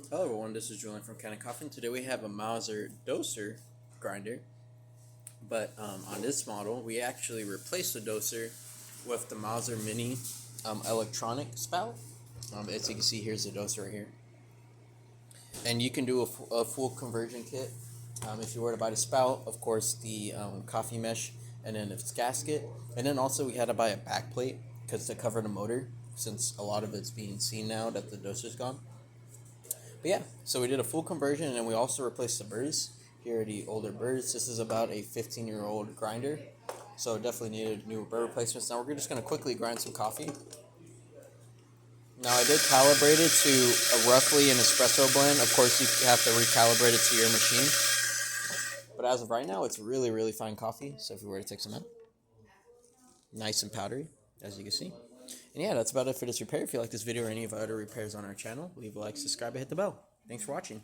Hello everyone, this is Julian from Kanen Coffee, and today we have a Mazzer DOSER grinder, but on this model we actually replaced the DOSER with the Mazzer Mini electronic spout. As you can see, here's the DOSER right here, and you can do a full conversion kit. If you were to buy the spout, of course the coffee mesh, and then its gasket, and then also we had to buy a back plate because to cover the motor, since a lot of it's being seen now that the DOSER's gone. But yeah, so we did a full conversion, and then we also replaced the burrs. Here are the older burrs. This is about a 15-year-old grinder, so it definitely needed new burr replacements. Now we're just going to quickly grind some coffee. Now I did calibrate it to roughly an espresso blend. Of course, you have to recalibrate it to your machine. But as of right now, it's really, really fine coffee. So if we were to take some in, nice and powdery, as you can see. And yeah, that's about it for this repair. If you like this video or any of our other repairs on our channel, leave a like, subscribe, and hit the bell. Thanks for watching.